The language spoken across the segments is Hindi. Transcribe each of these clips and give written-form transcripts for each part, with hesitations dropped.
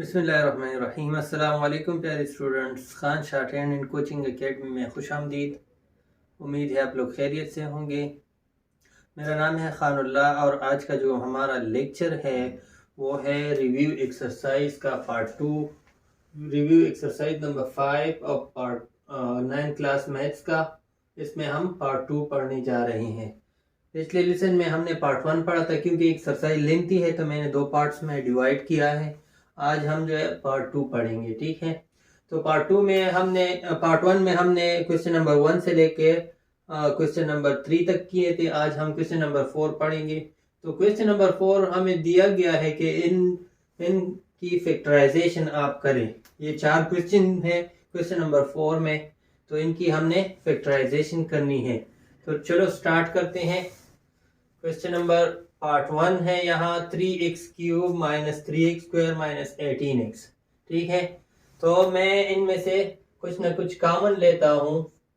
बिस्मिल्लाहिर्रहमानिर्रहीम। अस्सलाम वालेकुम प्यारे students, Khan short hand coaching academy में खुश आमदीद। उम्मीद है आप लोग खैरियत से होंगे। मेरा नाम है खानुल्लाह और आज का जो हमारा लेक्चर है वो है रिव्यू एक्सरसाइज का पार्ट 2, रिव्यू एक्सरसाइज नंबर 5 और पार्ट 9 क्लास मैथ्स का। इसमें हम पार्ट 2 पढ़ने जा रहे हैं। पिछले लेसन में हमने पार्ट 1 पढ़ा था, क्योंकि एक्सरसाइज लेंथी है तो मैंने 2 पार्ट्स में डिवाइड किया है। आज हम जो है पार्ट 2 पढ़ेंगे, ठीक है। तो पार्ट 2 में पार्ट 1 में हमने क्वेश्चन नंबर 1 से लेके क्वेश्चन नंबर 3 तक किए थे। आज हम क्वेश्चन नंबर 4 पढ़ेंगे। तो क्वेश्चन नंबर 4 हमें दिया गया है कि इन की फैक्टराइजेशन आप करें। ये 4 क्वेश्चन है क्वेश्चन नंबर 4 में, तो इनकी हमने फैक्टराइजेशन करनी है। तो चलो स्टार्ट करते हैं। क्वेश्चन नंबर पार्ट 1 है यहाँ 3x³ minus 3x² minus 18x, ठीक है। तो मैं इनमें से कुछ ना कुछ कॉमन लेता हूँ,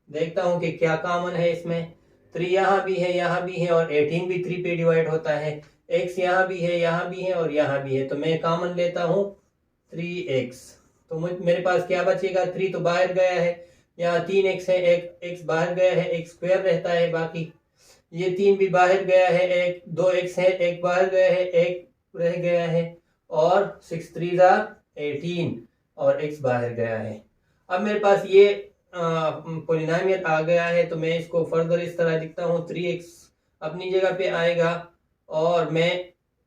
देखता हूँ कि क्या कॉमन है इसमें। 3 यहाँ भी है, यहाँ भी है, और 18 भी 3 पे डिवाइड होता है। x यहाँ भी है, यहाँ भी है, और यहाँ भी है। तो मैं कॉमन लेता हूँ 3x। तो मेरे पास क्या बचेगा? 3 तो बाहर गया है, यहाँ 3x है, एक x बाहर गया है, x² रहता है। बाकी ये 3 भी बाहर गया है, एक 2x है, एक बाहर गया है, एक रह गया है, और 6 3 18 और x बाहर गया है। अब मेरे पास ये पॉलिनोमियल आ गया है, तो मैं इसको फर्दर इस तरह लिखता हूँ। 3x अपनी जगह पे आएगा और मैं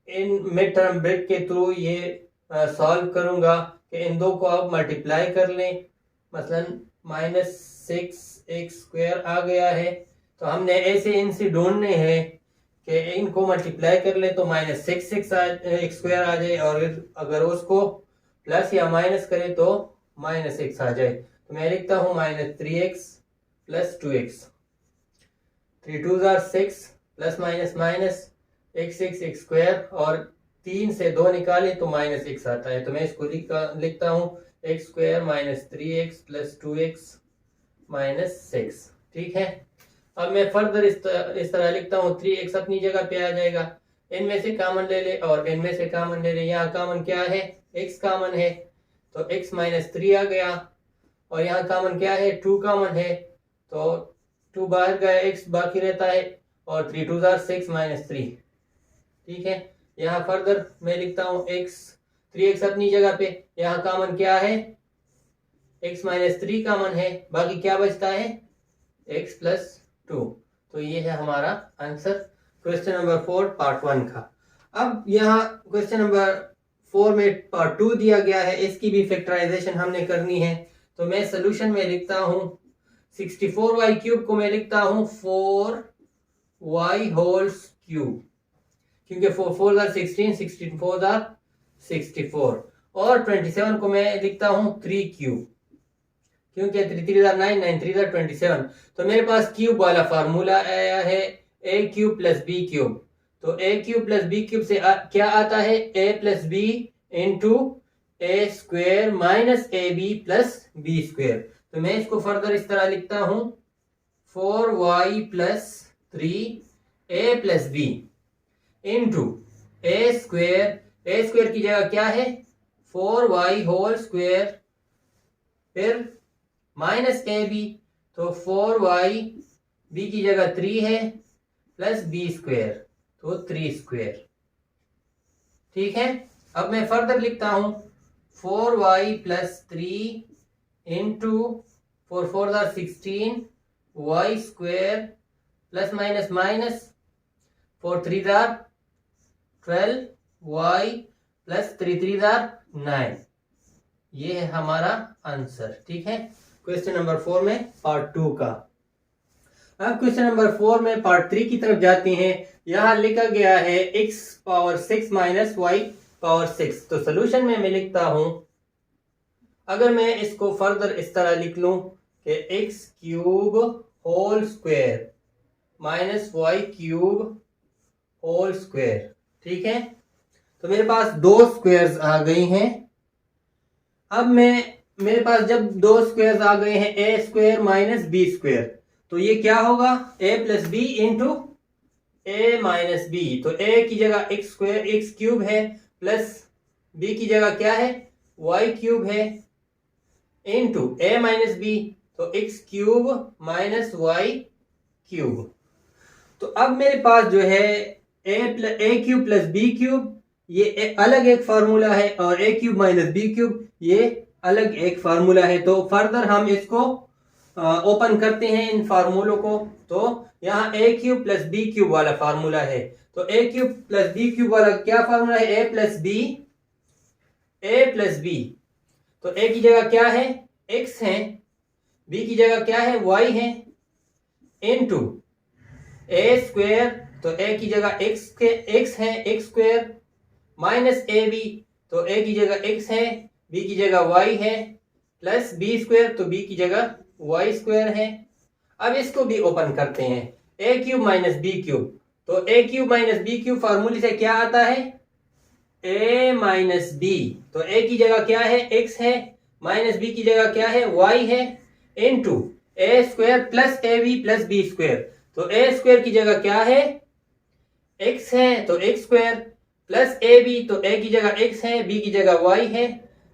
इन मिड टर्म ब्रेक के थ्रू ये सॉल्व करूंगा कि इन दो को आप मल्टीप्लाई कर लें। मसलन माइनस 6x² आ गया है, तो हमने ऐसे इनसे ढूंढने हैं कि इनको मल्टीप्लाई कर ले तो माइनस 6x² आ जाए, और अगर उसको प्लस या माइनस करें तो माइनस x आ जाए। तो मैं लिखता हूँ minus 3x plus 2x। 3 2 6 plus minus minus x² और 3 से 2 निकाले तो माइनस x आता है। तो मैं इसको लिखता हूँ x² minus 3x plus 2x minus 6, ठीक है। अब मैं फर्दर इस तरह लिखता हूँ। 3x अपनी जगह पे आ जाएगा, इनमें से कॉमन ले ले और इनमें से कॉमन ले ले। यहाँ कॉमन क्या है? x कॉमन है, तो x माइनस 3 आ गया, और यहाँ कॉमन क्या है? 2 कॉमन है, तो 2 बाहर गया, x बाकी रहता है, और 3 2 6 माइनस 3, ठीक है। यहाँ फर्दर मैं लिखता हूँ x 3x अपनी जगह पे, यहाँ कॉमन क्या है? x माइनस 3 कॉमन है, बाकी क्या बचता है? x plus 2। तो ये है हमारा आंसर क्वेश्चन नंबर 4 पार्ट 1 का। अब यहाँ क्वेश्चन नंबर 4 में पार्ट 2 दिया गया है, इसकी भी फैक्टराइजेशन हमने करनी है। तो मैं सोल्यूशन में लिखता हूँ 64y³ को मैं लिखता हूँ 4y होल क्यूब, क्योंकि 4 4 16, 16 4 64, और 27 को मैं लिखता हूँ 3³ क्योंकि 3 3 9, 9 3 27। तो मेरे पास क्यूब वाला फार्मूला आया है a³ प्लस b³। तो a³ प्लस b³ से क्या आता है? a plus b into a² minus ab plus b²। तो मैं इसको फर्दर इस तरह लिखता हूँ 4y plus 3a plus b into a² की जगह क्या है? 4y होल स्क्वायर, फिर माइनस ए बी, तो 4y b की जगह 3 है, प्लस b², तो 3², ठीक है। अब मैं फर्दर लिखता हूं 4y plus 3 into 4 4 16 y² plus minus minus 4 3 12 y plus 3 3 9। ये है हमारा आंसर, ठीक है, क्वेश्चन नंबर 4 में पार्ट 2 का। अब क्वेश्चन नंबर 4 में पार्ट 3 की तरफ जाते हैं। यहां लिखा गया है x power 6 minus y power 6। तो सोल्यूशन में मैं लिखता हूं, अगर मैं इसको फर्दर इस तरह लिख लूं कि x³ whole square minus y³ whole square, ठीक है। तो मेरे पास 2 स्क्वायर्स आ गई हैं। अब मेरे पास जब 2 स्क्वायर्स आ गए हैं a² माइनस b², तो ये क्या होगा? a plus b into a minus b. तो a की जगह x² x³ है, प्लस b की जगह क्या है? वाई क्यूब है इंटू ए माइनस बी, तो x cube minus y cube. तो अब मेरे पास जो है a cube plus b cube, ये अलग एक फार्मूला है, और a cube minus B cube ये अलग एक फार्मूला है। तो फर्दर हम इसको ओपन करते हैं इन फार्मूलों को। तो यहाँ ए क्यूब प्लस बी क्यूब वाला फार्मूला है, तो A cube plus b cube वाला क्या फार्मूला है, ए प्लस बी। तो ए की जगह क्या है, एक्स है, बी की जगह क्या है, वाई है, इनटू ए स्क्वेयर, तो ए की जगह एक्स है, x square, minus a b, तो ए की जगह एक्स है, बी की जगह वाई है, प्लस बी स्क्वेयर, तो बी की जगह वाई स्क्वेयर है। अब इसको भी ओपन करते हैं, ए क्यूब माइनस बी क्यूब, तो A cube minus B cube फार्मूले से क्या आता है, ए माइनस बी, तो ए की जगह क्या है, एक्स है, माइनस बी की जगह क्या है, वाई है, into a square plus A B plus B square, तो ए स्क्वेयर की जगह क्या है, एक्स है, तो एक्स स्क्वेयर, प्लस ए बी, तो ए की जगह एक्स है, बी की जगह वाई है,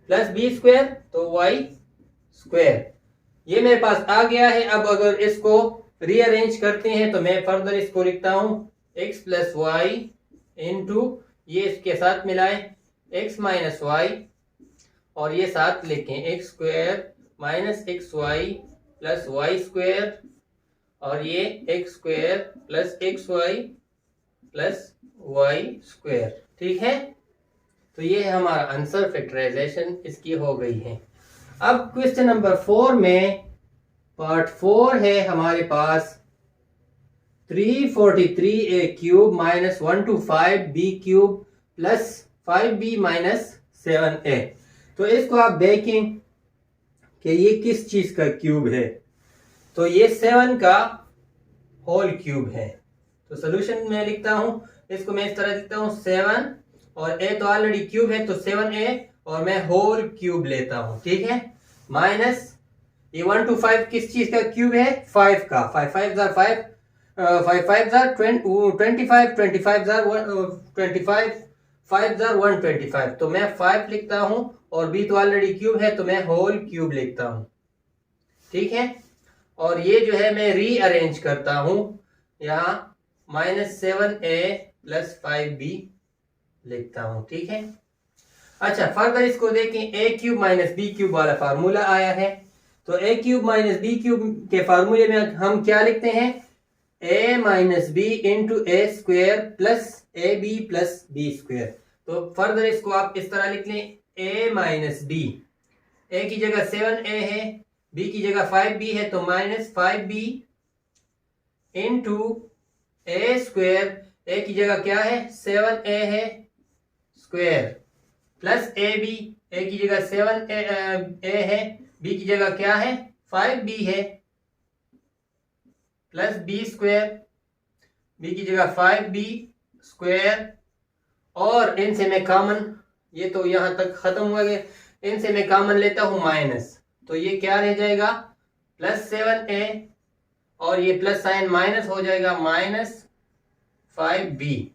प्लस बी स्क्वेयर, तो वाई स्क्वेयर। ये मेरे पास आ गया है। अब अगर इसको रीअरेंज करते हैं तो मैं फर्दर इसको लिखता हूं एक्स प्लस वाई इंटू, ये इसके साथ मिलाएं एक्स माइनस वाई, और ये साथ लिखें x square minus x y plus y square, और ये x square plus x y plus y square. ठीक है, तो ये है हमारा आंसर, फैक्टराइजेशन इसकी हो गई है। अब क्वेश्चन नंबर 4 में पार्ट 4 है हमारे पास 343a cube minus 125b cube plus 5b minus 7a। तो इसको आप देखें कि ये किस चीज का क्यूब है, तो ये 7 का होल क्यूब है। तो सोल्यूशन में लिखता हूं, इसको मैं इस तरह लिखता हूं 7, और a तो ऑलरेडी क्यूब है तो 7a, और मैं होल क्यूब लेता हूं। ठीक है, माइनस ये 1 to 5 किस चीज का क्यूब है, 5 का, 5 5 जार 5, 5 5 जार 25, 25 जार 25, 5 जार 125, तो मैं 5 लिखता हूं, और b तो ऑलरेडी क्यूब है तो मैं होल क्यूब लिखता हूं। ठीक है, और ये जो है मैं रीअरेंज करता हूं, यहाँ माइनस 7a प्लस 5b लिखता हूं। ठीक है, अच्छा फर्दर इसको देखें, A cube minus B cube वाला फार्मूला आया है, तो A cube minus B cube के फार्मूले में हम क्या लिखते हैं, A minus B into A square plus A B plus B square. तो फर्दर इसको आप इस तरह लिख लें, ए माइनस बी, ए की जगह 7a है, बी की जगह 5b है, तो minus 5b into A square, ए की जगह क्या है 7a है स्क्वेयर, प्लस ए बी, ए की जगह 7a है, बी की जगह क्या है 5b है, प्लस बी स्क्वेयर, बी की जगह 5b स्क्वेयर, और इनसे मैं कॉमन, ये तो यहां तक खत्म हुआ गया, इनसे मैं कॉमन लेता हूं माइनस, तो ये क्या रह जाएगा प्लस 7a, और ये प्लस साइन माइनस हो जाएगा, माइनस 5b।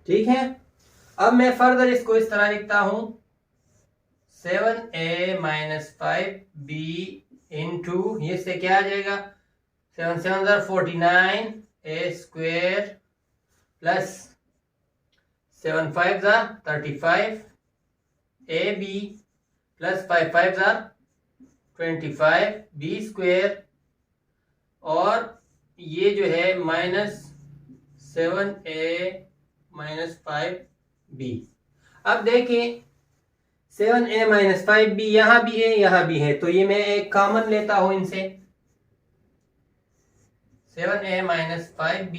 ठीक है, अब मैं फर्दर इसको इस तरह लिखता हूं 7a माइनस 5b इंटू, ये से क्या आ जाएगा 7 7 49 a square plus 7 5 35 a B plus 5 5 25 b square, और ये जो है माइनस 7a माइनस 5b। अब देखें 7a माइनस 5b यहां भी है यहां भी है, तो ये मैं एक कॉमन लेता हूं इनसे, 7a माइनस 5b।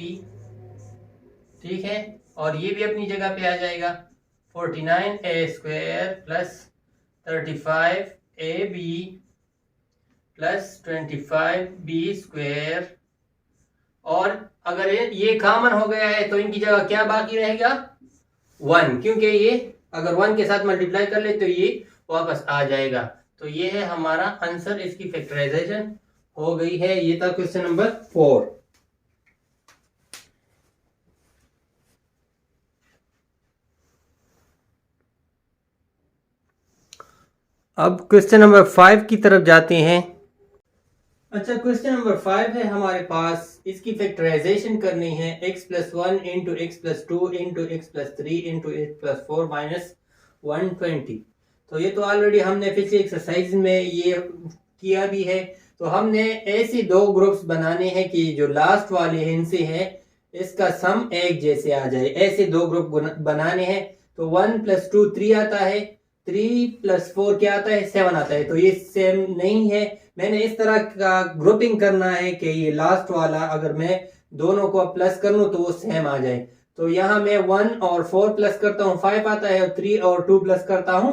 ठीक है, और ये भी अपनी जगह पे आ जाएगा, 49a square plus 35ab plus 25b square, और अगर ये कॉमन हो गया है तो इनकी जगह क्या बाकी रहेगा 1, क्योंकि ये अगर 1 के साथ मल्टीप्लाई कर ले तो ये वापस आ जाएगा। तो ये है हमारा आंसर, इसकी फैक्टराइजेशन हो गई है। ये था क्वेश्चन नंबर 4। अब क्वेश्चन नंबर 5 की तरफ जाते हैं। अच्छा, क्वेश्चन नंबर 5 है हमारे पास, इसकी फैक्टराइजेशन करनी है x plus 1 into x plus 2 into x plus 3 into x plus 4 minus 120। तो ये तो ऑलरेडी हमने पिछले एक्सरसाइज में ये किया भी है। तो हमने ऐसे दो ग्रुप्स बनाने हैं कि जो लास्ट वाले इनसे है इसका सम एक जैसे आ जाए, ऐसे दो ग्रुप बनाने हैं। तो 1 प्लस 2 3 आता है, 3 प्लस 4 क्या आता है 7 आता है। तो ये सेम नहीं है, मैंने इस तरह का ग्रुपिंग करना है कि ये लास्ट वाला अगर मैं दोनों को प्लस कर लूं तो वो सेम आ जाए। तो यहां मैं 1 और 4 प्लस करता हूं 5 आता है, और 3 और 2 प्लस करता हूं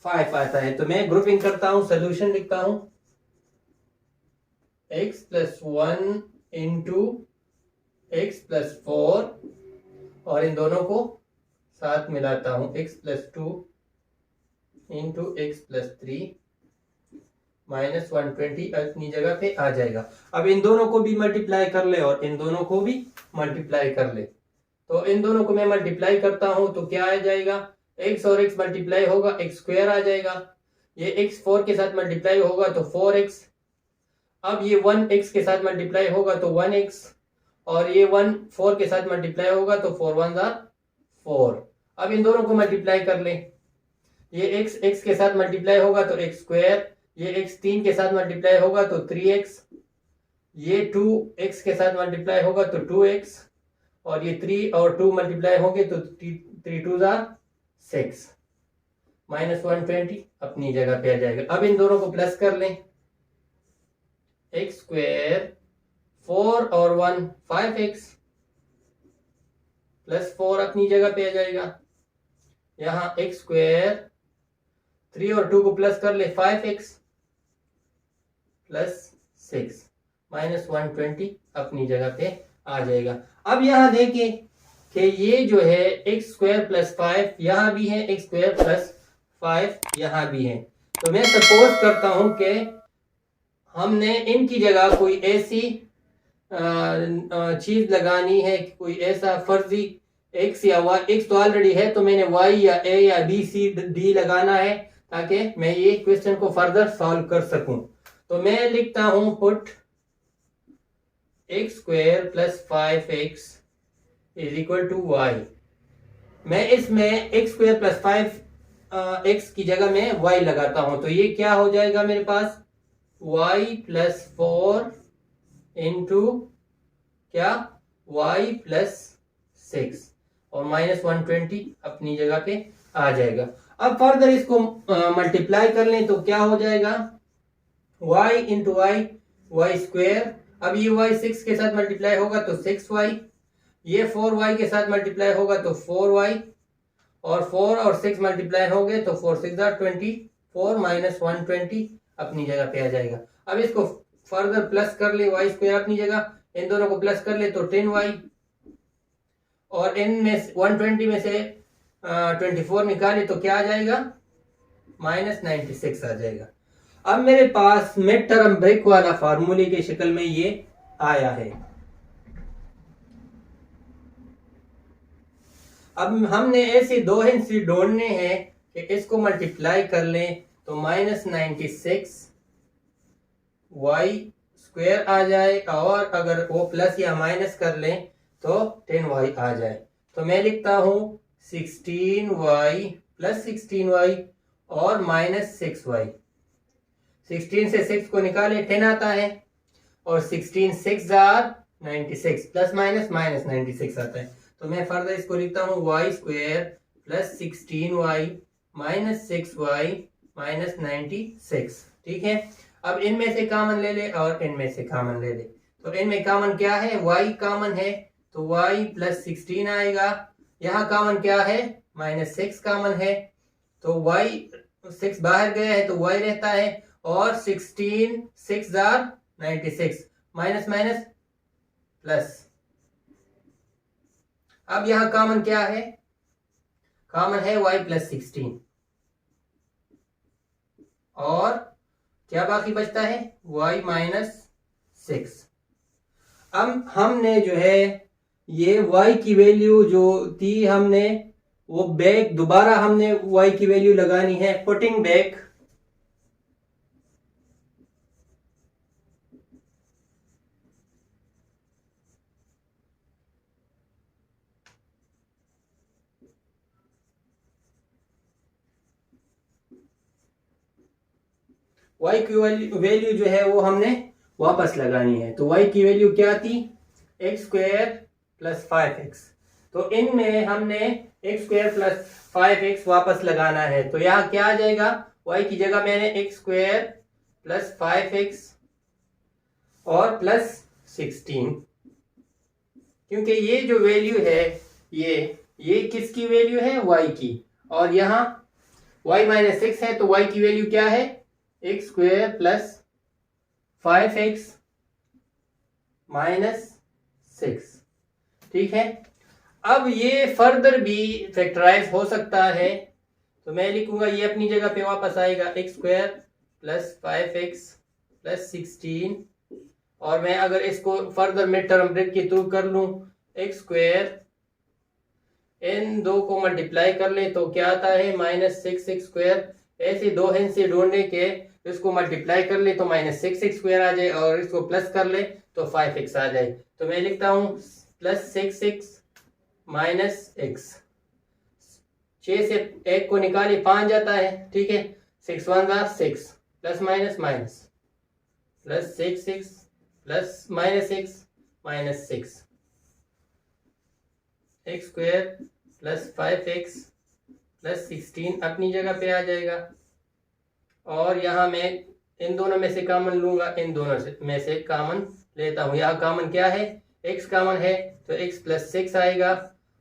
5 आता है। तो मैं ग्रुपिंग करता हूं, सोल्यूशन लिखता हूं x plus 1 into x plus 4, और इन दोनों को साथ मिलाता हूं x plus 2 into x plus 3 minus 120 अपनी जगह पे आ जाएगा। अब इन दोनों को भी मल्टीप्लाई कर ले और इन दोनों को भी मल्टीप्लाई कर ले। तो इन दोनों को मैं मल्टीप्लाई करता हूं तो क्या आ जाएगा, x और x मल्टीप्लाई होगा x स्क्वायर आ जाएगा। ये x 4 के साथ मल्टीप्लाई होगा तो 4x। अब ये 1 x के साथ मल्टीप्लाई होगा तो 1x, और ये 1 4 के साथ मल्टीप्लाई होगा तो 4 1 4। अब इन दोनों को मल्टीप्लाई कर ले, ये x x के साथ मल्टीप्लाई होगा तो x स्क्वायर, ये x 3 के साथ मल्टीप्लाई होगा तो 3x, ये 2 x के साथ मल्टीप्लाई होगा तो 2x, और ये 3 और 2 मल्टीप्लाई होंगे तो 3 2 6 माइनस 120 अपनी जगह पे आ जाएगा। अब इन दोनों को प्लस कर लें, एक्स स्क्वायर 4 और 1 5x प्लस 4 अपनी जगह पे आ जाएगा। यहाँ एक्स स्क्वायर 3 और 2 को प्लस कर ले 5x प्लस 6 माइनस 120 अपनी जगह पे आ जाएगा। अब यहाँ देखिए कि ये जो है एक्स स्क्वायर प्लस 5 यहाँ भी है, एक्स स्क्वायर प्लस 5 यहाँ भी है। तो मैं सपोज करता हूं कि हमने इनकी जगह कोई ऐसी चीज लगानी है, कोई ऐसा फर्जी x या y, x तो ऑलरेडी है तो मैंने y या a या b c d लगाना है ताकि मैं ये क्वेश्चन को फर्दर सॉल्व कर सकूं। तो मैं लिखता हूं put x square plus 5x is equal to y। मैं इसमें एक्स स्क्वायर प्लस 5x की जगह में y लगाता हूं तो ये क्या हो जाएगा मेरे पास, y प्लस 4 इंटू क्या y प्लस 6 और माइनस 120 अपनी जगह पे आ जाएगा। अब फर्दर इसको मल्टीप्लाई कर लें तो क्या हो जाएगा, y इंटू y स्क्वायर। अब ये y 6 के साथ मल्टीप्लाई होगा तो 6y, ये 4y के साथ मल्टीप्लाई होगा तो 4y, और 4 और 6 मल्टीप्लाई हो गए तो 4 6 24 माइनस 120 अपनी जगह पे आ जाएगा। अब इसको फर्दर प्लस कर ले, y स्क्वायर अपनी जगह, इन दोनों को प्लस कर ले तो 10y, और इन में 120 में से 24 निकाले तो क्या आ जाएगा, माइनस 96 आ जाएगा। अब मेरे पास मिड टर्म ब्रेक वाला फार्मूले की शक्ल में ये आया है। अब हमने ऐसे दो हिस्से ढूंढने हैं कि इसको मल्टीप्लाई कर लें तो माइनस 96 y स्क्वायर आ जाए, और अगर वो प्लस या माइनस कर लें तो 10y आ जाए। तो मैं लिखता हूं 16y प्लस 16y और माइनस 6y। 16 से 6 को निकाले 10 आता है, और 16 6 96 प्लस माइनस माइनस 96 आता है। तो मैं फर्दर इसको लिखता हूँ y square plus 16y minus 6y minus 96। ठीक है, अब इनमें से कॉमन ले ले और इनमें से कॉमन ले ले। तो इनमें कॉमन क्या है, y कॉमन है तो y प्लस 16 आएगा। यहाँ कॉमन क्या है, माइनस 6 कॉमन है तो y 6 बाहर गया है तो y रहता है, और 16 6 96 माइनस माइनस प्लस। अब यहां कॉमन क्या है, कॉमन है y प्लस 16, और क्या बाकी बचता है y माइनस 6। अब हमने जो है ये y की वैल्यू जो थी हमने वो बैक दोबारा हमने y की वैल्यू लगानी है, पुटिंग बैक y की वैल्यू जो है वो हमने वापस लगानी है। तो y की वैल्यू क्या थी, एक्स स्क्वायर प्लस 5x। तो इनमें हमने एक्स स्क्वायर प्लस 5x वापस लगाना है। तो यहाँ क्या आ जाएगा, y की जगह मैंने एक्स स्क्वायर प्लस 5x और प्लस 16, क्योंकि ये जो वैल्यू है ये किसकी वैल्यू है, y की, और यहाँ y माइनस 6 है तो y की वैल्यू क्या है, x square plus 5x minus 6। ठीक है, अब ये फर्दर भी फैक्टराइज हो सकता है। तो मैं लिखूंगा ये अपनी जगह पे वापस आएगा, x square plus 5x plus 16, और मैं अगर इसको फर्दर मिड टर्म ब्रेक के थ्रू कर लूं, एक्स स्क्वायर इन दो को मल्टीप्लाई कर ले तो क्या आता है, माइनस 6x स्क्वायर। ऐसे दो हैं से ढूंढने के इसको मल्टीप्लाई कर ले तो माइनस 6x स्क्वायर आ जाए, और इसको प्लस कर ले तो 5x आ जाए। तो मैं लिखता हूं प्लस 6x माइनस x। 6 से 1 को निकाले 5 जाता है। ठीक है, 6 1 6 plus minus minus plus 6x plus minus x minus 6, x square plus 5x plus 16 अपनी जगह पे आ जाएगा। और यहाँ मैं इन दोनों में से कॉमन लूंगा, इन दोनों में से कॉमन लेता हूँ। यहाँ कॉमन क्या है, x कॉमन है तो x प्लस 6 आएगा,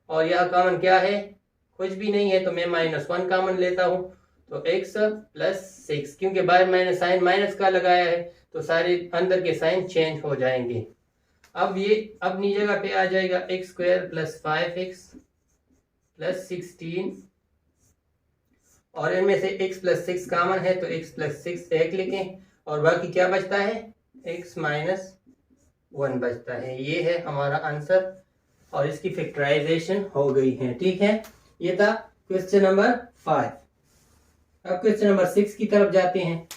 और यहाँ कॉमन क्या है, कुछ भी नहीं है तो मैं माइनस 1 कॉमन लेता हूँ तो x प्लस 6, क्योंकि बाहर मैंने साइन माइनस का लगाया है तो सारे अंदर के साइन चेंज हो जाएंगे। अब ये अपनी जगह पे आ जाएगा, x square plus 5x plus 16, और इनमें से x प्लस 6 कॉमन है तो x प्लस 6 एक लिखें, और बाकी क्या बचता है, x माइनस 1 बचता है। ये है हमारा आंसर, और इसकी फैक्टराइजेशन हो गई है। ठीक है, ये था क्वेश्चन नंबर 5। अब क्वेश्चन नंबर 6 की तरफ जाते हैं।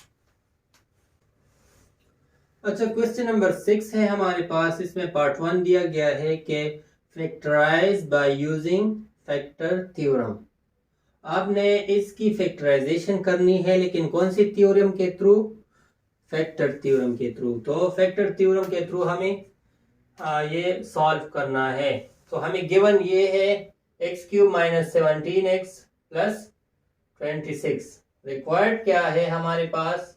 अच्छा, क्वेश्चन नंबर 6 है हमारे पास। इसमें पार्ट 1 दिया गया है कि factorize by using factor theorem. आपने इसकी फैक्टराइजेशन करनी है, लेकिन कौन सी थ्योरम के थ्रू, फैक्टर थ्योरम के थ्रू। तो फैक्टर थ्योरम के थ्रू हमें ये सॉल्व करना है। तो हमें गिवन ये है x cube minus 17x plus 26। Required क्या है हमारे पास,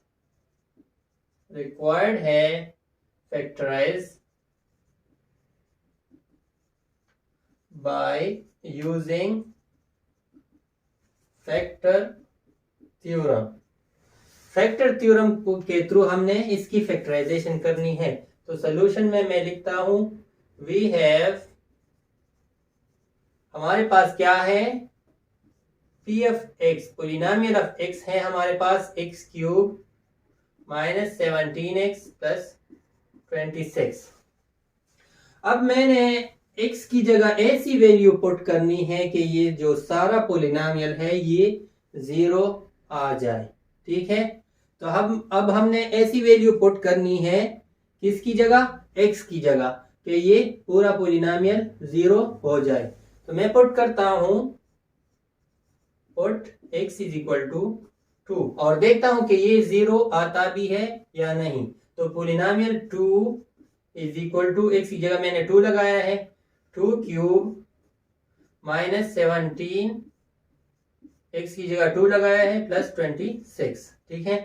रिक्वायर्ड है factorize by using factor theorem. Factor theorem के थ्रू हमने इसकी फैक्टराइजेशन करनी है। तो सॉल्यूशन में मैं लिखता हूं, वी हैव, हमारे पास क्या है, P of X, polynomial of X है हमारे पास, X cube minus 17x plus 26। अब मैंने x की जगह ऐसी वैल्यू पुट करनी है कि ये जो सारा पोलिनोमियल है ये 0 आ जाए। ठीक है, तो अब हमने ऐसी वैल्यू पुट करनी है किसकी जगह, x की जगह, कि ये पूरा पोलिनोमियल 0 हो जाए। तो मैं पुट करता हूं, put x is equal to 2, और देखता हूं कि ये 0 आता भी है या नहीं। तो polynomial 2 is equal to, x की जगह मैंने 2 लगाया है, 2 क्यूब माइनस 17, x की जगह 2 लगाया है, प्लस 26। ठीक है,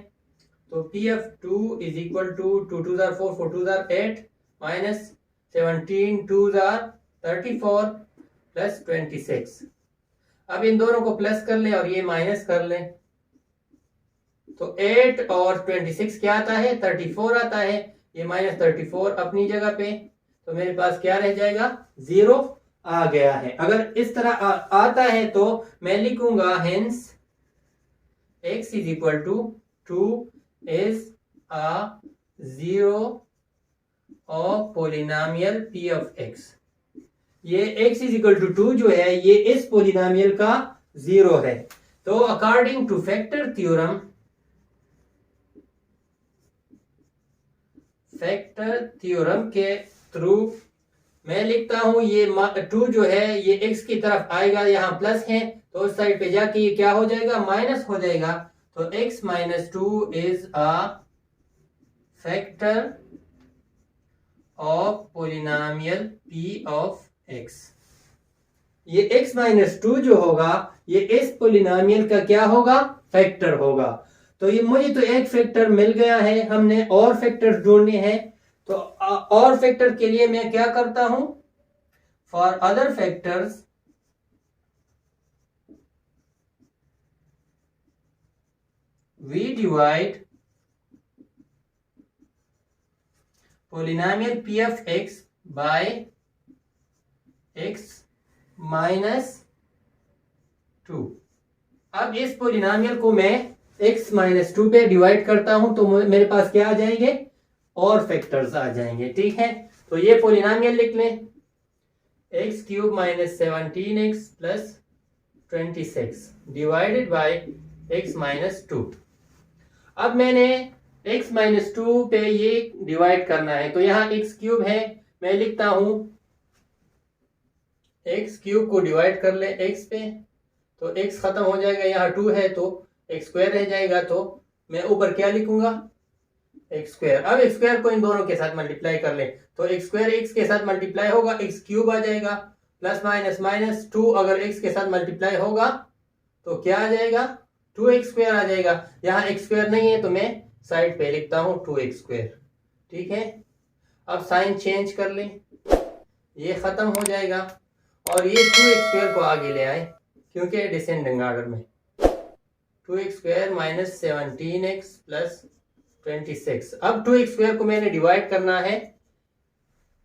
तो p of 2 is equal to 2 2 4 4 2 8 minus 17 2 34 plus 26। अब इन दोनों को प्लस कर लें और ये माइनस कर लें, तो 8 और 26 क्या आता है, 34 आता है। ये माइनस 34 अपनी जगह पे, तो मेरे पास क्या रह जाएगा, 0 आ गया है। अगर इस तरह आता है तो मैं लिखूंगा, hence x is equal to 2 is a 0 of polynomial p of x। ये x इज इक्वल टू 2 जो है ये इस पोलिनोमियल का 0 है। तो according two factor theorem, factor theorem के थ्रू मैं लिखता हूं, ये 2 जो है ये x की तरफ आएगा, यहाँ प्लस है तो उस साइड पे जाके ये क्या हो जाएगा, माइनस हो जाएगा। तो x minus 2 is a factor of polynomial p of x। ये x माइनस 2 जो होगा ये इस पोलिनोमियल का क्या होगा, फैक्टर होगा। तो ये मुझे तो एक फैक्टर मिल गया है, हमने और फैक्टर्स ढूंढने हैं। तो और फैक्टर के लिए मैं क्या करता हूं, for other factors we divide polynomial p of x by x minus 2। अब इस पोलिनोमियल को मैं x माइनस 2 पे डिवाइड करता हूं तो मेरे पास क्या आ जाएंगे, और फैक्टर्स आ जाएंगे। ठीक है, तो ये पोलिनोमियल लिख लें, x cube minus 17x plus 26 divided by x minus 2। अब मैंने x माइनस 2 पे ये डिवाइड करना है, तो यहाँ x क्यूब है, मैं लिखता हूं x क्यूब को डिवाइड कर ले x पे, तो x खत्म हो जाएगा, यहाँ 2 है तो x स्क्वायर रह जाएगा, तो मैं ऊपर क्या लिखूंगा, x स्क्वायर। अब x स्क्वायर को इन दोनों के साथ मल्टीप्लाई कर ले, तो x स्क्वायर x के साथ मल्टीप्लाई होगा, x क्यूब आ जाएगा, प्लस माइनस माइनस 2 अगर x के साथ मल्टीप्लाई होगा तो क्या आ जाएगा, 2x स्क्वायर आ जाएगा। यहाँ x स्क्वायर नहीं है तो मैं साइड पे लिखता हूँ 2x स्क्वायर। ठीक है, अब साइन चेंज कर लें, ये खत्म हो जाएगा और ये 2x स्क्वायर को आगे ले आए क्योंकि डिसेंडिंग ऑर्डर में, 2x square minus 17x plus 26। अब 2x स्क्वायर को मैंने डिवाइड करना है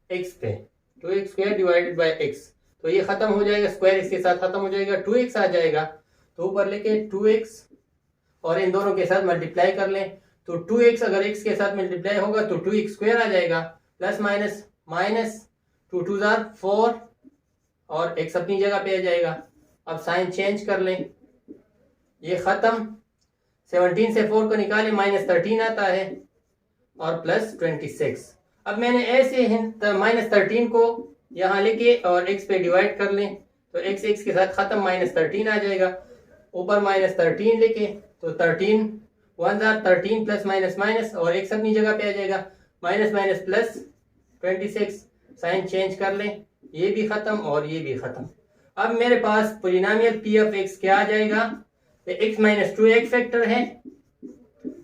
x पे, 2x square divided by x, तो ये खत्म हो जाएगा, स्क्वायर इसके साथ खत्म हो जाएगा, 2x आ जाएगा, तो ऊपर लेके 2x और इन दोनों के साथ मल्टीप्लाई कर लें, तो 2x अगर x के साथ मल्टीप्लाई होगा तो 2x स्क्वायर आ जाएगा, प्लस माइनस माइनस 2 2 4 और x अपनी जगह पे आ जाएगा। अब साइन चेंज कर लें, ये खत्म, 17 से 4 को निकालें, माइनस 13 आता है और प्लस 26। अब मैंने ऐसे माइनस 13 को यहाँ लेके और x पे डिवाइड कर लें, तो x के साथ खत्म, माइनस 13 आ जाएगा, ऊपर माइनस 13 लेके, तो 13 1 13 प्लस माइनस माइनस और x अपनी जगह पे आ जाएगा, minus minus plus 26। Sign change कर लें, ये भी खत्म और ये भी खत्म। अब मेरे पास पोलिनोमियल p ऑफ x क्या आ जाएगा, x माइनस 2 एक फैक्टर है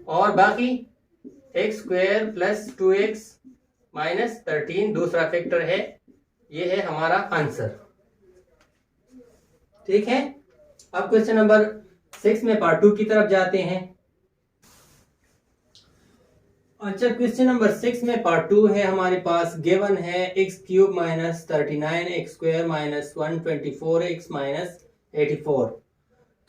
और बाकी x square plus 2x minus 13 दूसरा फैक्टर है। ये है हमारा आंसर। ठीक है, अब क्वेश्चन नंबर 6 में पार्ट 2 की तरफ जाते हैं। अच्छा, क्वेश्चन नंबर 6 में पार्ट 2 है हमारे पास, गिवन है x cube minus 39 x square minus 124 x minus 84।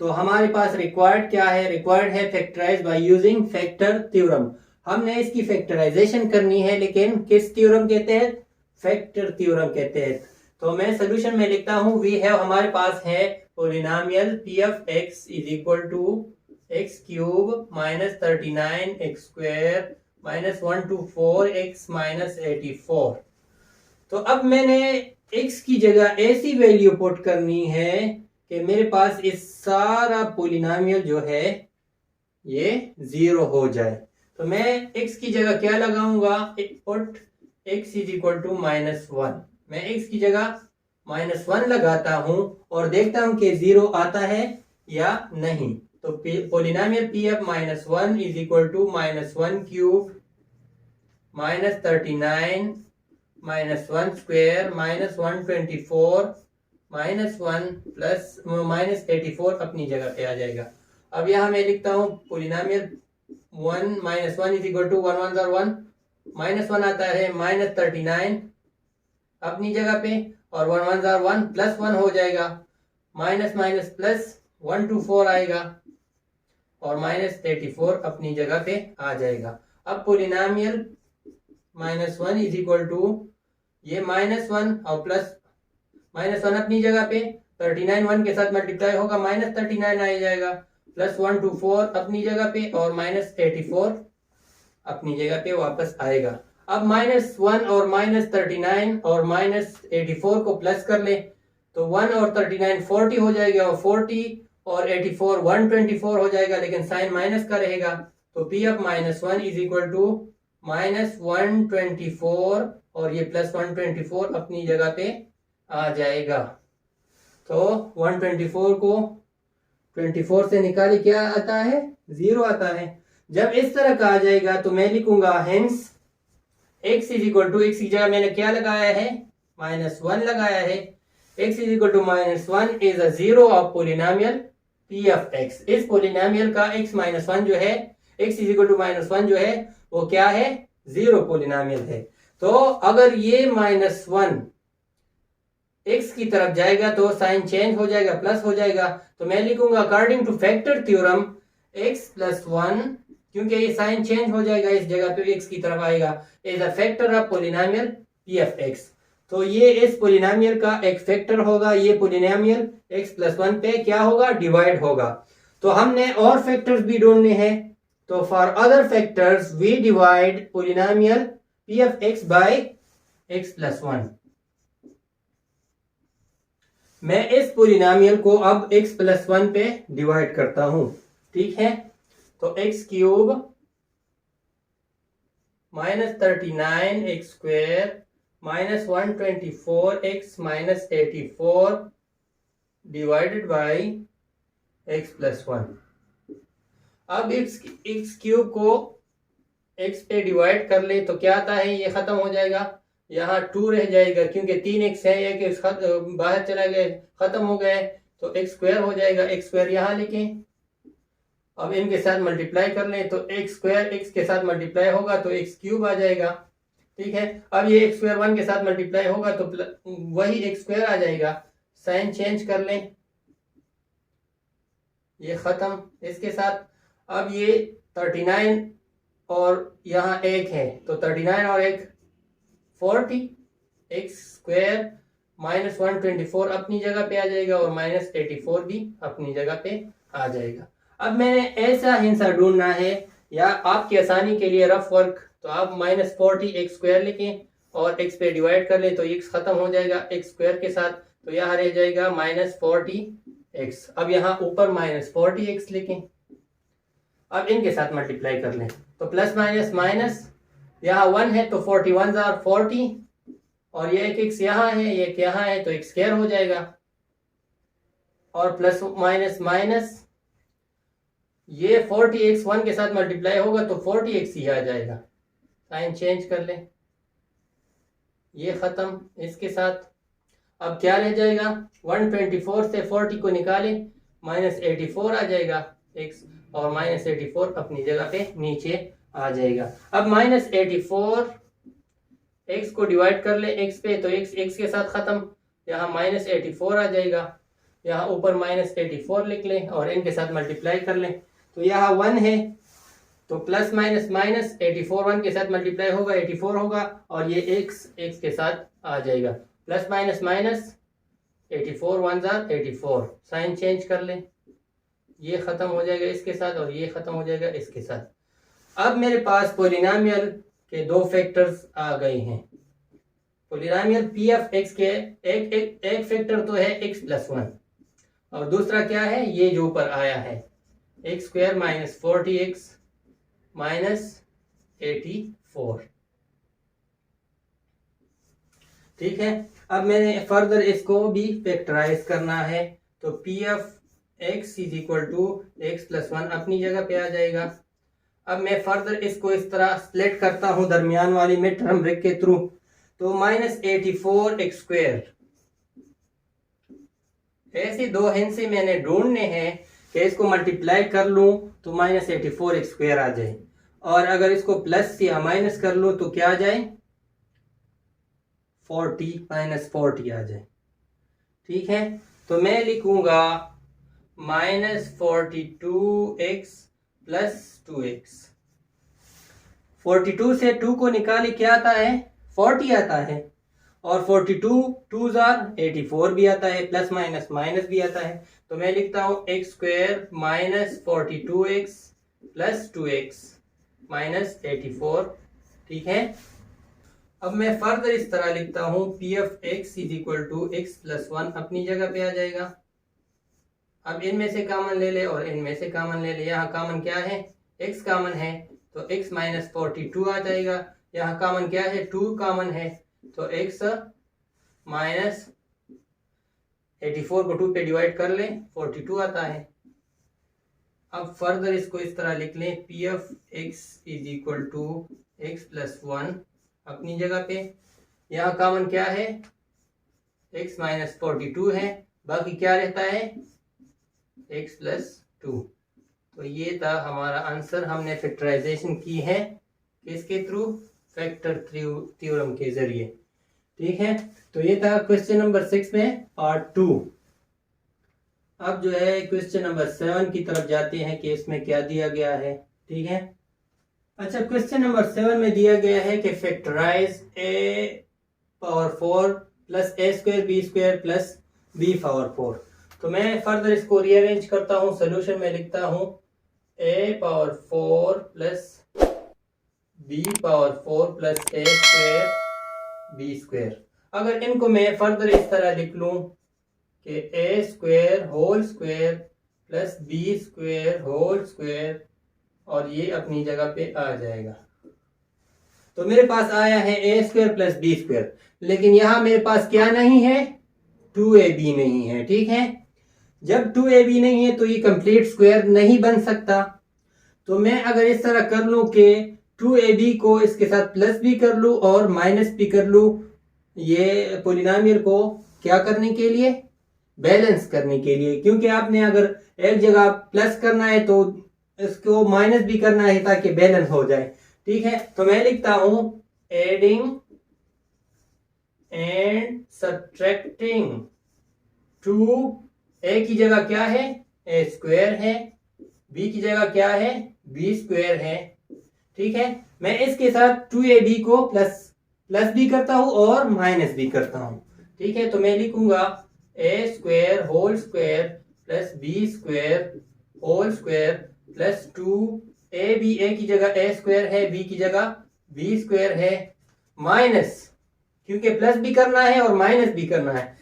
तो हमारे पास रिक्वायर्ड क्या है, रिक्वायर्ड है factorize by using factor theorem. हमने इसकी फैक्टराइजेशन करनी है, लेकिन किस थ्योरम के तहत, फैक्टर थ्योरम के तहत। तो मैं सोल्यूशन में लिखता हूं, वी हैव, हमारे पास है polynomial p of x is equal to x cube minus 39 x square minus 124 x minus 84। तो अब मैंने x की जगह ऐसी वैल्यू पुट करनी है कि मेरे पास इस सारा पोलिनोमियल जो है ये 0 हो जाए। तो मैं x की जगह क्या लगाऊंगा, put x is equal to -1। मैं x की जगह -1 लगाता हूं और देखता हूं कि 0 आता है या नहीं। तो polynomial p of -1 is equal to -1 cube minus 39 -1 square minus 124 -1 plus minus 84 अपनी जगह पे आ जाएगा। अब यहाँ मैं लिखता हूँ पोलिनोमियल 1 -1 इज इक्वल टू 1 1 1 -1 आता है, माइनस 39 अपनी जगह पे और 1 1 1 प्लस 1 हो जाएगा, माइनस माइनस प्लस 124 आएगा और माइनस 84 अपनी जगह पे आ जाएगा। अब पोलिनोमियल -1 इज इक्वल टू ये -1 और प्लस -1 अपनी जगह पे, 39 1 के साथ मल्टीप्लाई होगा, माइनस 39 आ जाएगा, प्लस 124 अपनी जगह पे और माइनस 84 अपनी जगह पे वापस आएगा। अब -1 और माइनस 39 और माइनस 84 को प्लस कर ले, तो 1 और 39 40 हो जाएगा और 40 और 84 124 हो जाएगा, लेकिन साइन माइनस का रहेगा, तो p of -1 is equal to -124 और ये +124 अपनी जगह पे आ जाएगा। तो 124 को 24 से निकाली क्या आता है, 0 आता है। जब इस तरह का आ जाएगा तो मैं लिखूंगा hence x is equal to, x की जगह मैंने क्या लगाया है, -1 लगाया है। x is equal to -1 is a zero of polynomial p of x। इस पोलिनोमियल का x -1 जो है, x इज इक्वल टू -1 जो है वो क्या है, जीरो पोलिनोमियल है। तो अगर ये -1 x की तरफ जाएगा तो साइन चेंज हो जाएगा, प्लस हो जाएगा। तो मैं लिखूंगा according two factor theorem x + 1, क्योंकि ये साइन चेंज हो जाएगा, इस जगह पे x की तरफ आएगा, is a factor of polynomial p of x। तो ये इस पोलिनोमियल का एक फैक्टर होगा, ये पोलिनोमियल x + 1 पे क्या होगा, डिवाइड होगा। तो हमने और फैक्टर्स भी ढूंढने हैं, तो for other factors we divide polynomial p of x by x + 1। मैं इस पोलिनोमियल को अब x + 1 पे डिवाइड करता हूं, ठीक है। तो x cube -39x² -124x -84 divided by x + 1। अब x क्यूब को x पे डिवाइड कर ले तो क्या आता है, ये खत्म हो जाएगा, यहाँ 2 रह जाएगा, क्योंकि 3x है, एक x बाहर चला गया, खत्म हो गए, तो x² हो जाएगा, x² यहाँ लिखें। अब इनके साथ मल्टीप्लाई कर लें तो x² x के साथ मल्टीप्लाई होगा तो x³ आ जाएगा, ठीक है। अब ये x² 1 के साथ मल्टीप्लाई होगा तो वही x² आ जाएगा। साइन चेंज कर लें, ये खत्म इसके साथ। अब ये 39 और यहाँ 1 है, तो 39 और 1 40, x² -124 अपनी जगह पे आ जाएगा और -84 भी अपनी जगह पे आ जाएगा। अब मैंने ऐसा हिंसा ढूंढना है, या आपकी आसानी के लिए रफ वर्क, तो आप -40 x² लिखें और x पे डिवाइड कर लें तो x खत्म हो जाएगा x² के साथ, तो यहाँ रह जाएगा -40x। अब यहाँ ऊपर -40x लिखें, अब इनके साथ मल्टीप्लाई कर लें तो प्लस माइनस माइनस, यहाँ 1 है तो 41 are 40 और ये एक x यहाँ है, ये एक यहाँ है, तो x² हो जाएगा। और प्लस माइनस माइनस, ये 40x 1 के साथ मल्टीप्लाई होगा तो 40x ही आ जाएगा। साइन चेंज कर लें, ये खत्म इसके साथ। अब क्या रह जाएगा, 124 से 40 को निकालें, -84 आ जाएगा x, और -84 अपनी जगह पे नीचे आ जाएगा। अब -84 x को डिवाइड कर ले x पे, तो x के साथ खत्म, यहाँ -84 आ जाएगा, यहाँ ऊपर -84 लिख लें और इनके साथ मल्टीप्लाई कर लें तो यहाँ 1 है, तो प्लस माइनस माइनस 84 1 के साथ मल्टीप्लाई होगा 84 होगा, और ये x के साथ आ जाएगा, plus minus minus 84 1 84। Sign change कर लें, ये खत्म हो जाएगा इसके साथ और ये खत्म हो जाएगा इसके साथ। अब मेरे पास पोलिनोमियल के दो फैक्टर्स आ गए हैं। पोलिनोमियल p ऑफ x के एक फैक्टर तो है x + 1 और दूसरा क्या है, ये जो ऊपर आया है x² -40x -84, ठीक है। अब मैंने फर्दर इसको भी फैक्टराइज करना है, तो p of x is equal to x + 1 अपनी जगह पे आ जाएगा। अब मैं फर्दर इसको इस तरह स्प्लिट करता हूं दरमियान वाली में टर्म ब्रेक के थ्रू, तो -84x²। ऐसे दो हिस्से मैंने ढूंढने हैं कि इसको मल्टीप्लाई कर लूं तो -84x² आ जाए, और अगर इसको प्लस या माइनस कर लूं तो क्या आ जाए, 40 -40 आ जाए, ठीक है। तो मैं लिखूंगा -42x + 2x। 42 से 2 को निकाली क्या आता है, 40 आता है, और 42 2s are 84 भी आता है, प्लस माइनस माइनस भी आता है। तो मैं लिखता हूं x² -42x + 2x -84, ठीक है। अब मैं फर्दर इस तरह लिखता हूं p of x is equal to x + 1 अपनी जगह पे आ जाएगा। अब इनमें से कॉमन ले ले और इनमें से कॉमन ले ले। यहाँ कॉमन क्या है, x कॉमन है तो x माइनस 42 आ जाएगा। यहाँ कॉमन क्या है, 2 कॉमन है तो x माइनस 84 को 2 पे डिवाइड कर ले 42 आता है। अब फर्दर इसको इस तरह लिख लें, p of x is equal to x plus 1 अपनी जगह पे। यहाँ कॉमन क्या है, x माइनस 42 है, बाकी क्या रहता है x प्लस 2। तो ये था हमारा आंसर। हमने फैक्टराइजेशन की है किसके थ्रू, फैक्टर थ्योरम के जरिए। ठीक है, तो ये था क्वेश्चन नंबर 6 में पार्ट 2। अब जो है क्वेश्चन नंबर 7 की तरफ जाते हैं कि इसमें क्या दिया गया है। ठीक है, अच्छा क्वेश्चन नंबर 7 में दिया गया है कि factorize a power 4 plus a square b square plus b power 4। तो मैं फर्दर इसको रीअरेंज करता हूँ, सोल्यूशन में लिखता हूँ a power 4 plus b power 4 plus a square b square. अगर इनको मैं फर्दर इस तरह लिख लूँ कि a square whole square plus b square whole square और ये अपनी जगह पे आ जाएगा। तो मेरे पास आया है a square plus b square, लेकिन यहाँ मेरे पास क्या नहीं है, 2ab नहीं है। ठीक है, जब 2ab नहीं है तो ये कंप्लीट स्क्वायर नहीं बन सकता। तो मैं अगर इस तरह कर लूं कि 2ab को इसके साथ प्लस भी कर लूं और माइनस भी कर लूं, ये पॉलिनोमियल को क्या करने के लिए, बैलेंस करने के लिए। क्योंकि आपने अगर एक जगह प्लस करना है तो इसको माइनस भी करना है ताकि बैलेंस हो जाए। ठीक है, तो मैं लिखता हूं एडिंग एंड सब्ट्रैक्टिंग 2, a की जगह क्या है a स्क्वायर है, b की जगह क्या है b स्क्वायर है। ठीक है, मैं इसके साथ 2ab को प्लस भी करता हूं और माइनस भी करता हूं। ठीक है, तो मैं लिखूंगा a square whole square plus b square whole square plus 2ab, a की जगह a स्क्वायर है, b की जगह b स्क्वायर है, माइनस क्योंकि प्लस भी करना है और माइनस भी करना है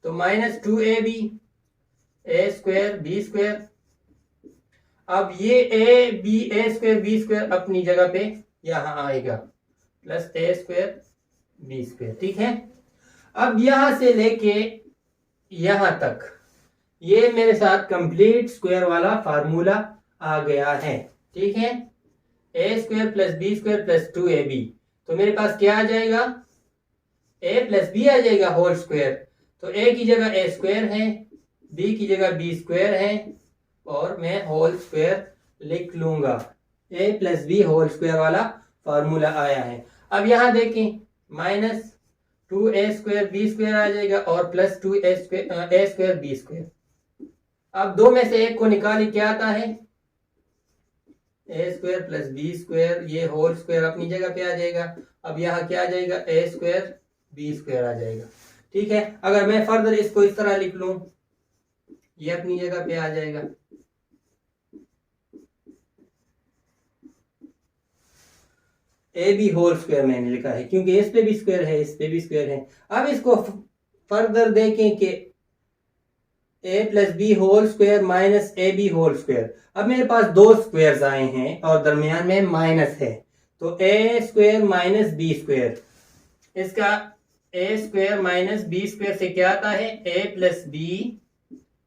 तो minus 2ab a square b square. अब ये a स्क्वायर b स्क्वायर अपनी जगह पे यहां आएगा plus a square b square. ठीक है, अब यहां से लेके यहां तक ये मेरे साथ कंप्लीट स्क्वायर वाला फार्मूला आ गया है। ठीक है, a square plus b square plus 2ab। तो मेरे पास क्या आ जाएगा, a प्लस b आ जाएगा होल स्क्वायर। तो a की जगह a स्क्वायर है, b की जगह b स्क्वायर है और मैं होल स्क्वायर लिख लूंगा। a plus b whole square वाला फार्मूला आया है। अब यहां देखें minus 2a square b square आ जाएगा और plus 2a square b square. अब दो में से एक को निकाली, क्या आता है a square plus b square, ये होल स्क्वायर अपनी जगह पे आ जाएगा। अब यहाँ क्या आ जाएगा, a स्क्वायर b स्क्वायर आ जाएगा। ठीक है, अगर मैं फर्दर इसको इस तरह लिख लूं, ये अपनी जगह पे आ जाएगा। ab होल स्क्वायर मैंने लिखा है क्योंकि इस पे भी स्क्वायर है, इस पे भी स्क्वायर है। अब इसको फर्दर देखें कि a plus b whole square minus a b whole square. अब मेरे पास दो स्क्वायर्स आए हैं और दरमियान में माइनस है, तो a square minus b square, इसका a square minus b square से क्या आता है, a plus b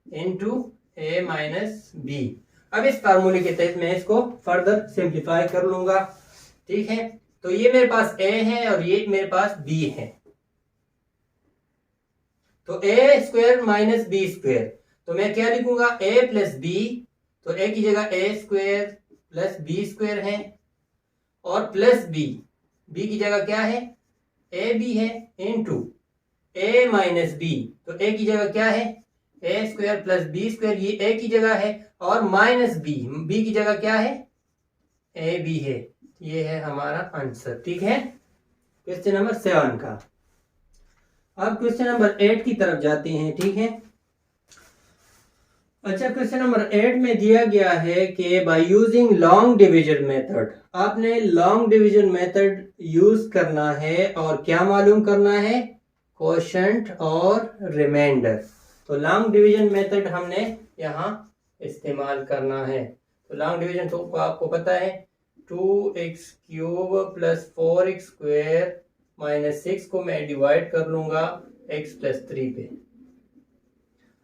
into a minus b. अब इस फार्मूले के तहत मैं इसको फर्दर सिंप्लीफाई कर लूंगा। ठीक है, तो ये मेरे पास a है और ये मेरे पास b है। तो a square minus b square, तो मैं क्या लिखूंगा, a प्लस बी, तो a की जगह a square plus b square है और प्लस b की जगह क्या है, a b है, इंटू a माइनस बी, तो a की जगह क्या है, a square plus b square, ये a की जगह है, और माइनस b की जगह क्या है, a b है। ये है हमारा आंसर। ठीक है, क्वेश्चन नंबर 7 का। अब क्वेश्चन नंबर 8 की तरफ जाते हैं। ठीक है, अच्छा क्वेश्चन नंबर 8 में दिया गया है कि by using long division method, आपने लॉन्ग डिवीजन मेथड यूज करना है और क्या मालूम करना है, क्वोशंट और रिमाइंडर। तो लॉन्ग डिवीजन मेथड हमने यहाँ इस्तेमाल करना है। तो लॉन्ग डिवीजन तो आपको पता है 2x³ प्लस 4x² माइनस 6 को मैं डिवाइड कर लूंगा x प्लस 3 पे।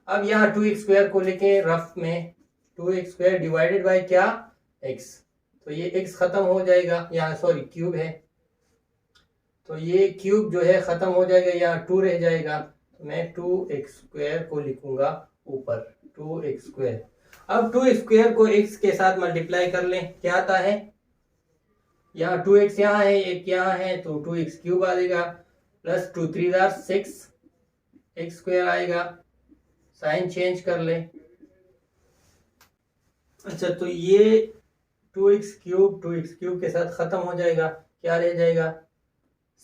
अब यहाँ 2x² को लिखे रफ में 2x² डिवाइडेड बाय क्या x, तो ये x खत्म हो जाएगा, यहाँ सॉरी क्यूब है तो ये क्यूब जो है खत्म हो जाएगा, यहाँ 2 रह जाएगा तो मैं 2x² को लिखूंगा ऊपर 2x²। अब 2x² को x के साथ मल्टीप्लाई कर लें, क्या आता है, यहाँ 2x यहाँ है एक यहाँ है तो 2x³ आ जाएगा प्लस 2 3 6 x² आएगा, साइन चेंज कर लें। अच्छा तो ये 2x³ के साथ खत्म हो जाएगा, क्या रह जाएगा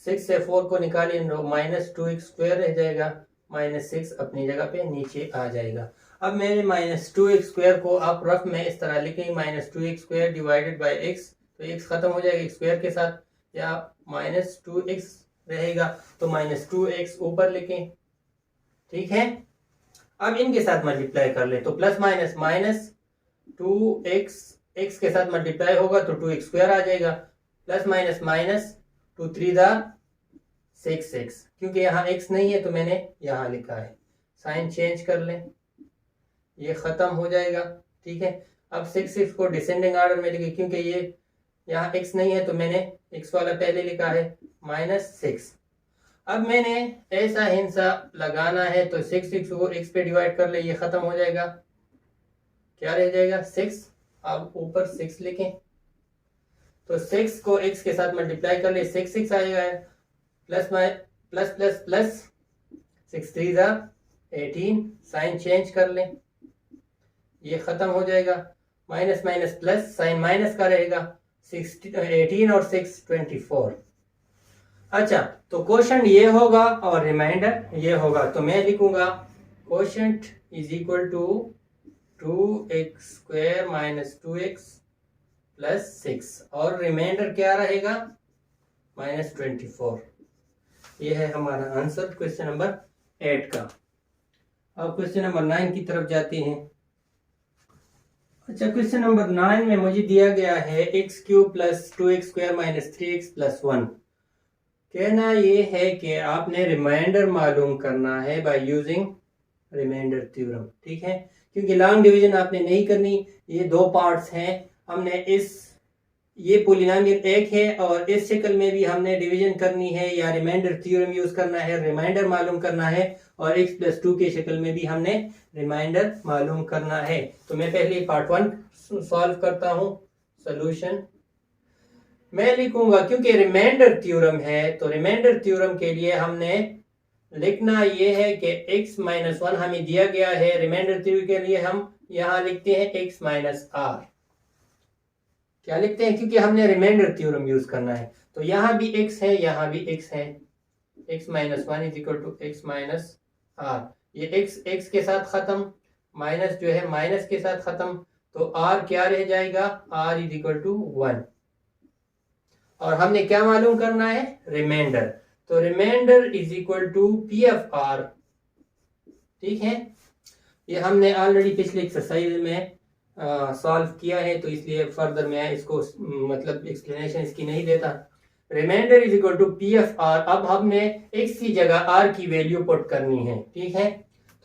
6 से 4 को निकालिए माइनस 2x² रह जाएगा, माइनस 6 अपनी जगह पे नीचे आ जाएगा। अब मैंने माइनस 2x² को आप रफ में इस तरह लिखेंगे minus 2x² divided by x, तो x खत्म हो जाएगा x² के साथ, या माइनस 2x रहेगा तो माइनस 2x ऊपर लिखें, ठीक है। अब इनके साथ मल्टीप्लाई कर ले तो plus minus minus 2x x के साथ मल्टीप्लाई होगा तो 2x² आ जाएगा, प्लस माइनस माइनस 2 3 6 6, क्योंकि यहाँ x नहीं है तो मैंने यहाँ लिखा है, साइन चेंज कर लें, ये खत्म हो जाएगा, ठीक है। अब 6 6 को डिसेंडिंग ऑर्डर में लिखे, क्योंकि ये यहाँ x नहीं है तो मैंने x वाला पहले लिखा है माइनस 6। अब मैंने ऐसा हिंसा लगाना है तो 6 6 को x पे डिवाइड कर ले, ये खत्म हो जाएगा, क्या रह जाएगा 6, अब ऊपर 6 लिखें तो 6 को x के साथ मल्टीप्लाई कर ले 6 6 आएगा, plus plus plus plus 6 3 18, sign change कर लें, ये खत्म हो जाएगा, minus minus plus sign minus का रहेगा, 18 और 6 24। अच्छा तो क्वोशंट ये होगा और रिमाइंडर ये होगा, तो मैं लिखूंगा quotient is equal to 2x² minus 2x plus 6 और रिमाइंडर क्या रहेगा माइनस 24। ये है हमारा आंसर क्वेश्चन नंबर 8 का। अब क्वेश्चन नंबर 9 की तरफ जाते हैं। अच्छा क्वेश्चन नंबर 9 में मुझे दिया गया है x³ plus 2x² minus 3x plus 1। कहना ये है कि आपने रिमाइंडर मालूम करना है बाय यूजिंग रिमाइंडर थ्योरम, ठीक है, क्योंकि लॉन्ग डिवीजन आपने नहीं करनी, ये दो पार्ट्स हैं, हमने ये पॉलिनोमियल एक है और इस शक्ल में भी हमने डिवीजन करनी है या रिमाइंडर थ्योरम यूज करना है, रिमाइंडर मालूम करना है, और x प्लस 2 के शक्ल में भी हमने रिमाइंडर मालूम करना है। तो मैं पहले पार्ट 1 सॉल्व करता हूँ। सोल्यूशन मैं लिखूंगा, क्योंकि रिमाइंडर थ्योरम है तो रिमाइंडर थ्योरम के लिए हमने लिखना ये है कि x माइनस 1 हमें दिया गया है, रिमाइंडर थ्योरम के लिए हम यहाँ लिखते हैं x माइनस r, क्या लिखते हैं, क्योंकि हमने रिमाइंडर थ्योरम यूज करना है। तो यहाँ भी x है यहाँ भी x है, x minus 1 is equal to x minus r, ये x के साथ खत्म, माइनस जो है माइनस के साथ खत्म, तो r क्या रह जाएगा, r इज इक्वल टू 1, और हमने क्या मालूम करना है रिमाइंडर, तो remainder is equal to p of r, ठीक है। ये हमने ऑलरेडी पिछले एक्सरसाइज में सॉल्व किया है, तो इसलिए फर्दर मैं इसको मतलब एक्सप्लेनेशन इसकी नहीं देता। Remainder is equal to p of r, अब हमने x की जगह r की वैल्यू पुट करनी है, ठीक है।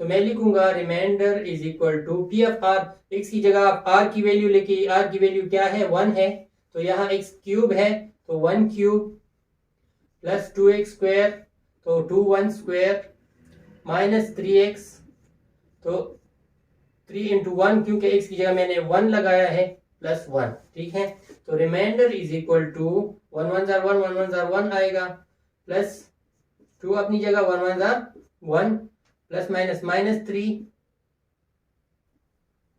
तो मैं लिखूंगा remainder is equal to p of r, x की जगह आप r की वैल्यू लेके, r की वैल्यू क्या है 1 है, तो यहाँ x³ है तो 1³ प्लस 2x² तो 2 माइनस 3x तो 3 इंटू 1, क्योंकि x की जगह मैंने 1 लगाया है प्लस 1, ठीक है। तो रिमाइंडर इज इक्वल टू 1 1 जार 1 1 1 जार 1 आएगा, प्लस 2 अपनी जगह 1 1 जार 1 प्लस माइनस माइनस 3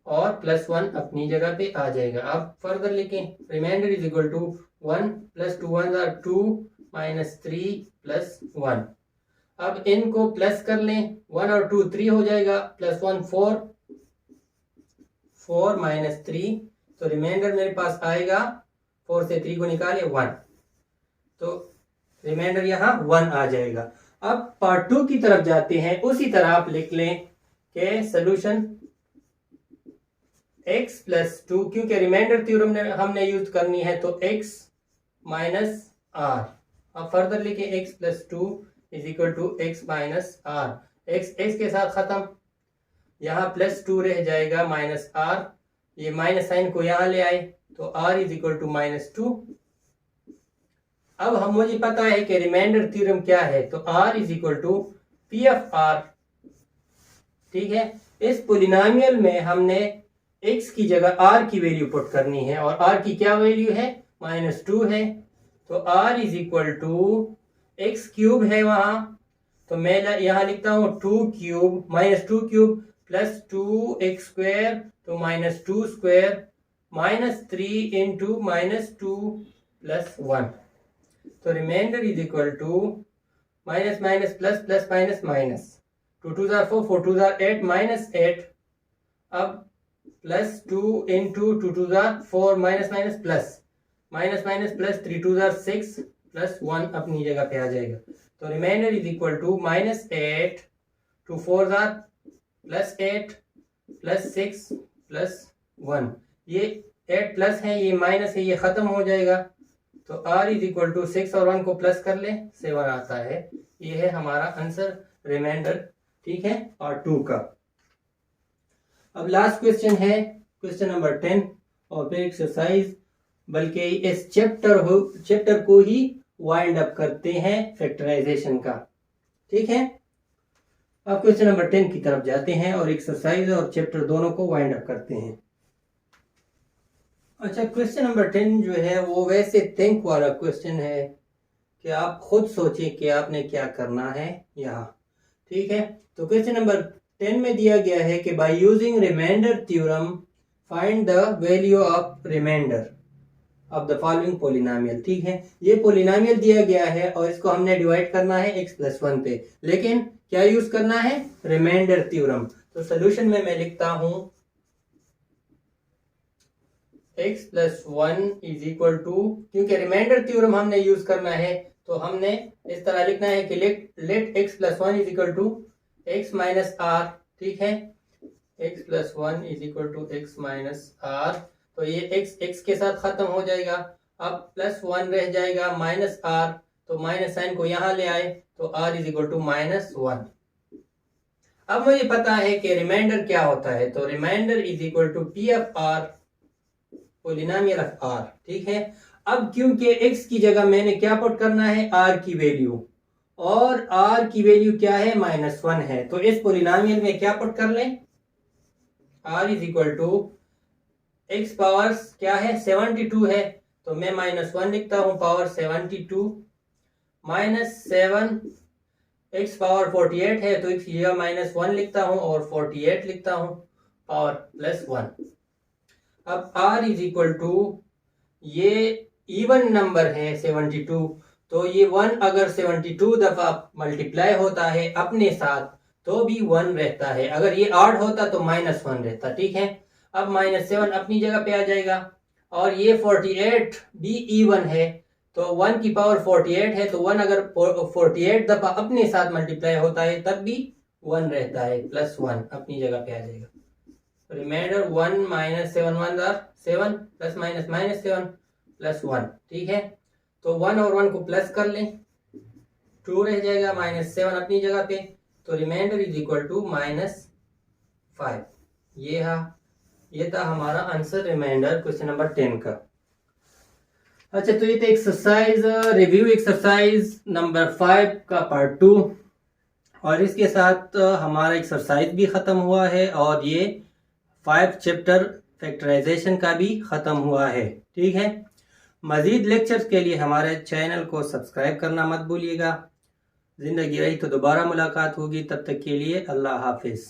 और प्लस 1 अपनी जगह पे आ जाएगा। अब फर्दर लिखें, remainder is equal to 1 plus 2 1 जार 2 माइनस 3 प्लस 1। अब इनको प्लस कर लें, 1 और 2 3 हो जाएगा, प्लस 1 4 4 माइनस 3, तो रिमाइंडर मेरे पास आएगा 4 से 3 को निकाले 1, तो रिमाइंडर यहाँ 1 आ जाएगा। अब पार्ट 2 की तरफ जाते हैं, उसी तरह आप लिख लें कि सोल्यूशन x प्लस 2, क्योंकि रिमाइंडर थ्योरम हमने यूज करनी है तो x माइनस आर। अब फर्दर लिखे x plus 2 is equal to x minus r. x के साथ खत्म, यहाँ प्लस 2 रह जाएगा माइनस आर, ये माइनस साइन को यहाँ ले आए तो r is equal to minus 2। अब मुझे पता है कि रिमाइंडर थ्योरम क्या है, तो r is equal to p of r. ठीक है, इस पोलिनोमियल में हमने x की जगह r की वैल्यू पुट करनी है और r की क्या वैल्यू है, माइनस 2 है। तो r is equal to X cube है वहां, तो मैं यहाँ लिखता हूँ 2 cube minus 2 cube plus 2x square, तो minus 2 square minus 3 into minus 2 plus 1। तो remainder is equal to minus minus plus plus minus minus, 2 2 4 4 2 8 minus 8, अब plus 2 into 2 2 4 minus minus plus minus minus plus 3 2 6 plus 1 अपनी जगह पे आ जाएगा। तो remainder is equal to minus 8 2 4 plus 8 plus 6 plus 1। ये 8 प्लस है, ये माइनस है, ये खत्म हो जाएगा। तो r इज इक्वल टू 6 और 1 को प्लस कर ले 7 आता है। ये है हमारा आंसर रिमाइंडर, ठीक है, और 2 का। अब लास्ट क्वेश्चन है क्वेश्चन नंबर 10 और फिर एक्सरसाइज, बल्कि इस चैप्टर को ही वाइंड अप करते हैं फैक्टराइजेशन का। ठीक है, अब क्वेश्चन नंबर 10 की तरफ जाते हैं और एक्सरसाइज और चैप्टर दोनों को वाइंड अप करते हैं। अच्छा, क्वेश्चन नंबर 10 जो है वो वैसे थिंक वाला क्वेश्चन है कि आप खुद सोचें कि आपने क्या करना है यहाँ। ठीक है, तो क्वेश्चन नंबर 10 में दिया गया है कि by using remainder theorem find the value of remainder of the following polynomial. ठीक है, ये पोलिनोमियल दिया गया है और इसको हमने डिवाइड करना है x प्लस 1 पे, लेकिन क्या यूज करना है, रिमाइंडर थ्योरम। तो सोल्यूशन में मैं लिखता हूं x plus 1 is equal to, क्योंकि रिमाइंडर थ्योरम हमने यूज करना है तो हमने इस तरह लिखना है कि let x plus 1 is equal to x minus r. ठीक है, x plus 1 is equal to x minus r, तो ये x के साथ खत्म हो जाएगा, अब प्लस 1 रह जाएगा माइनस आर, तो माइनस साइन को यहाँ ले आए तो r is equal to minus 1। अब मुझे पता है कि रिमाइंडर क्या होता है, तो remainder is equal to p of r, polynomial of r. ठीक है, अब क्योंकि x की जगह मैंने क्या पुट करना है, r की वैल्यू, और r की वैल्यू क्या है, माइनस 1 है, तो इस पोलिनोमियल में क्या पुट कर लें, r is equal to x power क्या है, 72 है, तो मैं माइनस 1 लिखता हूं, पावर 72 माइनस 7, x पावर 48 है तो x ये माइनस 1 लिखता हूं और 48 लिखता हूं, पावर प्लस 1। अब r इज इक्वल टू, ये इवन नंबर है 72, तो ये 1 अगर 72 दफा मल्टीप्लाई होता है अपने साथ तो भी 1 रहता है, अगर ये ऑड होता तो माइनस 1 रहता। ठीक है, अब माइनस 7 अपनी जगह पे आ जाएगा और ये 48 भी इवन है, तो 1 की पावर 48 है, तो 1 अगर 48 दफा अपने साथ मल्टीप्लाई होता है तब भी 1 रहता है, प्लस 1 अपनी जगह पे आ जाएगा। Remainder 1 minus 7 1 7 plus minus minus 7 plus 1। ठीक है, तो 1 और 1 को प्लस कर लें, 2 रह जाएगा, माइनस 7 अपनी जगह पे, तो remainder is equal to minus 5। ये था हमारा आंसर रिमाइंडर क्वेश्चन नंबर 10 का। अच्छा, तो ये था एक्सरसाइज, रिव्यू एक्सरसाइज नंबर 5 का पार्ट 2, और इसके साथ हमारा एक्सरसाइज भी ख़त्म हुआ है और ये 5 चैप्टर फैक्टराइजेशन का भी ख़त्म हुआ है। ठीक है, मज़ीद लेक्चर्स के लिए हमारे चैनल को सब्सक्राइब करना मत भूलिएगा। ज़िंदगी रही तो दोबारा मुलाकात होगी, तब तक के लिए अल्लाह हाफिज़।